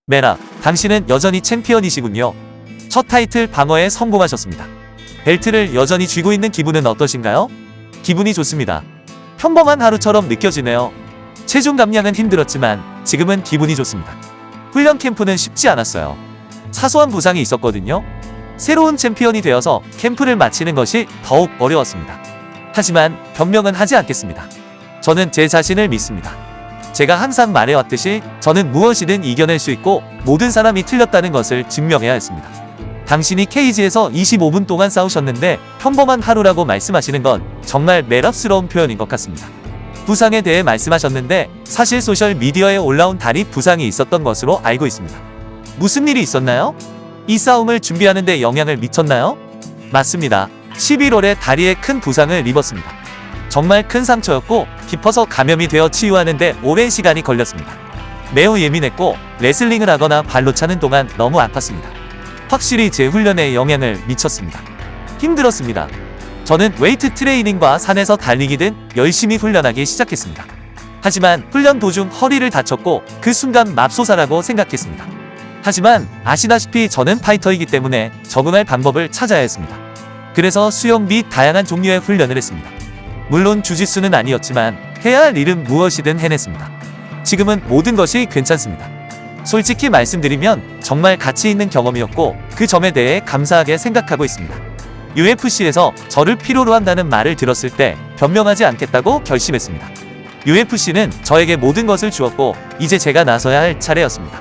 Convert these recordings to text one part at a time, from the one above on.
메라, 당신은 여전히 챔피언이시군요. 첫 타이틀 방어에 성공하셨습니다. 벨트를 여전히 쥐고 있는 기분은 어떠신가요? 기분이 좋습니다. 평범한 하루처럼 느껴지네요. 체중 감량은 힘들었지만 지금은 기분이 좋습니다. 훈련 캠프는 쉽지 않았어요. 사소한 부상이 있었거든요. 새로운 챔피언이 되어서 캠프를 마치는 것이 더욱 어려웠습니다. 하지만 변명은 하지 않겠습니다. 저는 제 자신을 믿습니다. 제가 항상 말해왔듯이 저는 무엇이든 이겨낼 수 있고 모든 사람이 틀렸다는 것을 증명해야 했습니다. 당신이 케이지에서 25분 동안 싸우셨는데 평범한 하루라고 말씀하시는 건 정말 매력스러운 표현인 것 같습니다. 부상에 대해 말씀하셨는데 사실 소셜미디어에 올라온 다리 부상이 있었던 것으로 알고 있습니다. 무슨 일이 있었나요? 이 싸움을 준비하는 데 영향을 미쳤나요? 맞습니다. 11월에 다리에 큰 부상을 입었습니다. 정말 큰 상처였고 깊어서 감염이 되어 치유하는 데 오랜 시간이 걸렸습니다. 매우 예민했고 레슬링을 하거나 발로 차는 동안 너무 아팠습니다. 확실히 제 훈련에 영향을 미쳤습니다. 힘들었습니다. 저는 웨이트 트레이닝과 산에서 달리기 등 열심히 훈련하기 시작했습니다. 하지만 훈련 도중 허리를 다쳤고 그 순간 맙소사라고 생각했습니다. 하지만 아시다시피 저는 파이터이기 때문에 적응할 방법을 찾아야 했습니다. 그래서 수영 및 다양한 종류의 훈련을 했습니다. 물론 주짓수는 아니었지만 해야 할 일은 무엇이든 해냈습니다. 지금은 모든 것이 괜찮습니다. 솔직히 말씀드리면 정말 가치 있는 경험이었고 그 점에 대해 감사하게 생각하고 있습니다. UFC에서 저를 필요로 한다는 말을 들었을 때 변명하지 않겠다고 결심했습니다. UFC는 저에게 모든 것을 주었고 이제 제가 나서야 할 차례였습니다.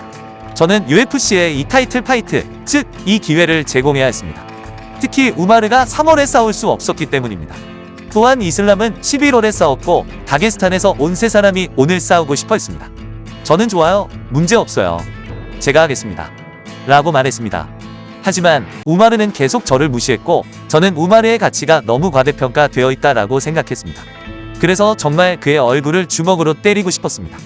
저는 UFC의 이 타이틀 파이트, 즉 이 기회를 제공해야 했습니다. 특히 우마르가 3월에 싸울 수 없었기 때문입니다. 또한 이슬람은 11월에 싸웠고 다게스탄에서 온 세 사람이 오늘 싸우고 싶어 했습니다. 저는 좋아요. 문제 없어요. 제가 하겠습니다. 라고 말했습니다. 하지만 우마르는 계속 저를 무시했고 저는 우마르의 가치가 너무 과대평가되어 있다라고 생각했습니다. 그래서 정말 그의 얼굴을 주먹으로 때리고 싶었습니다.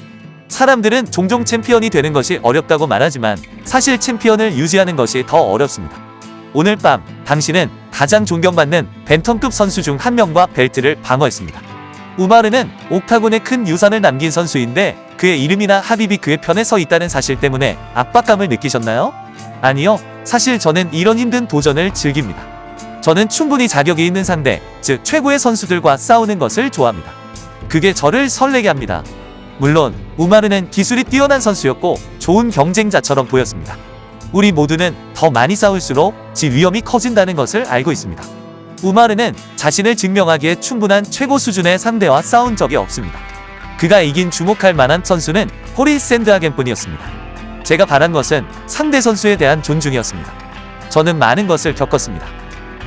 사람들은 종종 챔피언이 되는 것이 어렵다고 말하지만 사실 챔피언을 유지하는 것이 더 어렵습니다. 오늘 밤 당신은 가장 존경받는 벤텀급 선수 중 한 명과 벨트를 방어했습니다. 우마르는 옥타곤에 큰 유산을 남긴 선수인데 그의 이름이나 하빕이 그의 편에 서 있다는 사실 때문에 압박감을 느끼셨나요? 아니요. 사실 저는 이런 힘든 도전을 즐깁니다. 저는 충분히 자격이 있는 상대, 즉 최고의 선수들과 싸우는 것을 좋아합니다. 그게 저를 설레게 합니다. 물론 우마르는 기술이 뛰어난 선수였고 좋은 경쟁자처럼 보였습니다. 우리 모두는 더 많이 싸울수록 지 위험이 커진다는 것을 알고 있습니다. 우마르는 자신을 증명하기에 충분한 최고 수준의 상대와 싸운 적이 없습니다. 그가 이긴 주목할 만한 선수는 호리 샌드하겐뿐이었습니다. 제가 바란 것은 상대 선수에 대한 존중이었습니다. 저는 많은 것을 겪었습니다.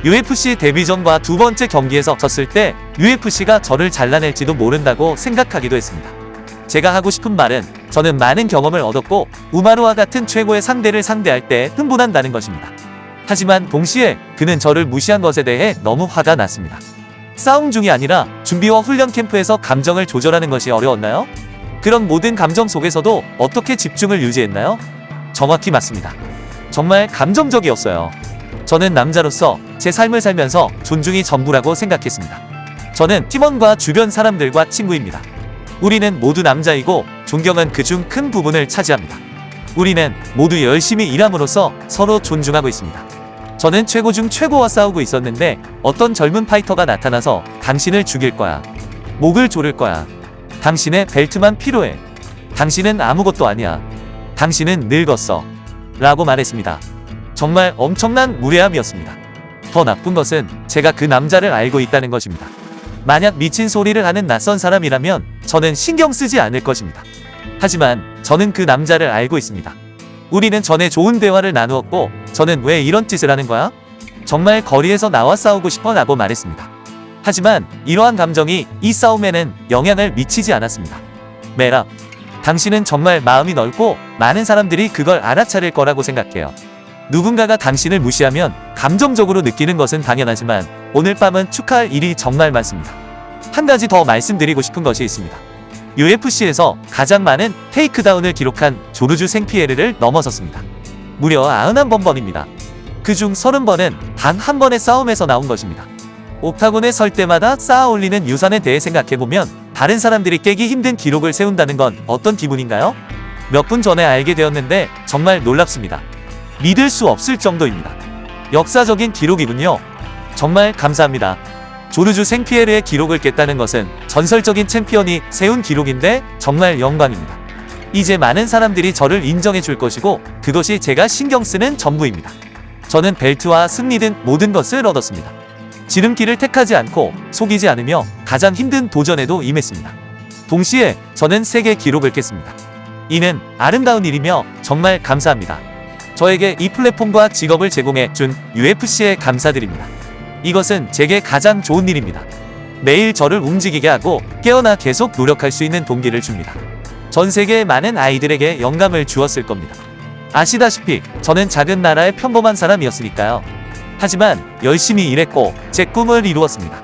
UFC 데뷔전과 두 번째 경기에서 졌을 때 UFC가 저를 잘라낼지도 모른다고 생각하기도 했습니다. 제가 하고 싶은 말은 저는 많은 경험을 얻었고 우마르와 같은 최고의 상대를 상대할 때 흥분한다는 것입니다. 하지만 동시에 그는 저를 무시한 것에 대해 너무 화가 났습니다. 싸움 중이 아니라 준비와 훈련 캠프에서 감정을 조절하는 것이 어려웠나요? 그런 모든 감정 속에서도 어떻게 집중을 유지했나요? 정확히 맞습니다. 정말 감정적이었어요. 저는 남자로서 제 삶을 살면서 존중이 전부라고 생각했습니다. 저는 팀원과 주변 사람들과 친구입니다. 우리는 모두 남자이고 존경은 그중 큰 부분을 차지합니다. 우리는 모두 열심히 일함으로써 서로 존중하고 있습니다. 저는 최고 중 최고와 싸우고 있었는데 어떤 젊은 파이터가 나타나서 당신을 죽일 거야. 목을 조를 거야. 당신의 벨트만 필요해. 당신은 아무것도 아니야. 당신은 늙었어. 라고 말했습니다. 정말 엄청난 무례함이었습니다. 더 나쁜 것은 제가 그 남자를 알고 있다는 것입니다. 만약 미친 소리를 하는 낯선 사람이라면 저는 신경 쓰지 않을 것입니다. 하지만 저는 그 남자를 알고 있습니다. 우리는 전에 좋은 대화를 나누었고 저는 왜 이런 짓을 하는 거야? 정말 거리에서 나와 싸우고 싶어 라고 말했습니다. 하지만 이러한 감정이 이 싸움에는 영향을 미치지 않았습니다. 메라, 당신은 정말 마음이 넓고 많은 사람들이 그걸 알아차릴 거라고 생각해요. 누군가가 당신을 무시하면 감정적으로 느끼는 것은 당연하지만 오늘 밤은 축하할 일이 정말 많습니다. 한 가지 더 말씀드리고 싶은 것이 있습니다. UFC에서 가장 많은 테이크다운을 기록한 조르주 생피에르를 넘어섰습니다. 무려 91번입니다. 그중 30번은 단 한 번의 싸움에서 나온 것입니다. 옥타곤에 설 때마다 쌓아 올리는 유산에 대해 생각해보면 다른 사람들이 깨기 힘든 기록을 세운다는 건 어떤 기분인가요? 몇 분 전에 알게 되었는데 정말 놀랍습니다. 믿을 수 없을 정도입니다. 역사적인 기록이군요. 정말 감사합니다. 조르주 생피에르의 기록을 깼다는 것은 전설적인 챔피언이 세운 기록인데 정말 영광입니다. 이제 많은 사람들이 저를 인정해 줄 것이고 그것이 제가 신경 쓰는 전부입니다. 저는 벨트와 승리 등 모든 것을 얻었습니다. 지름길을 택하지 않고 속이지 않으며 가장 힘든 도전에도 임했습니다. 동시에 저는 세계 기록을 깼습니다. 이는 아름다운 일이며 정말 감사합니다. 저에게 이 플랫폼과 직업을 제공해 준 UFC에 감사드립니다. 이것은 제게 가장 좋은 일입니다. 매일 저를 움직이게 하고 깨어나 계속 노력할 수 있는 동기를 줍니다. 전 세계의 많은 아이들에게 영감을 주었을 겁니다. 아시다시피 저는 작은 나라의 평범한 사람이었으니까요. 하지만 열심히 일했고 제 꿈을 이루었습니다.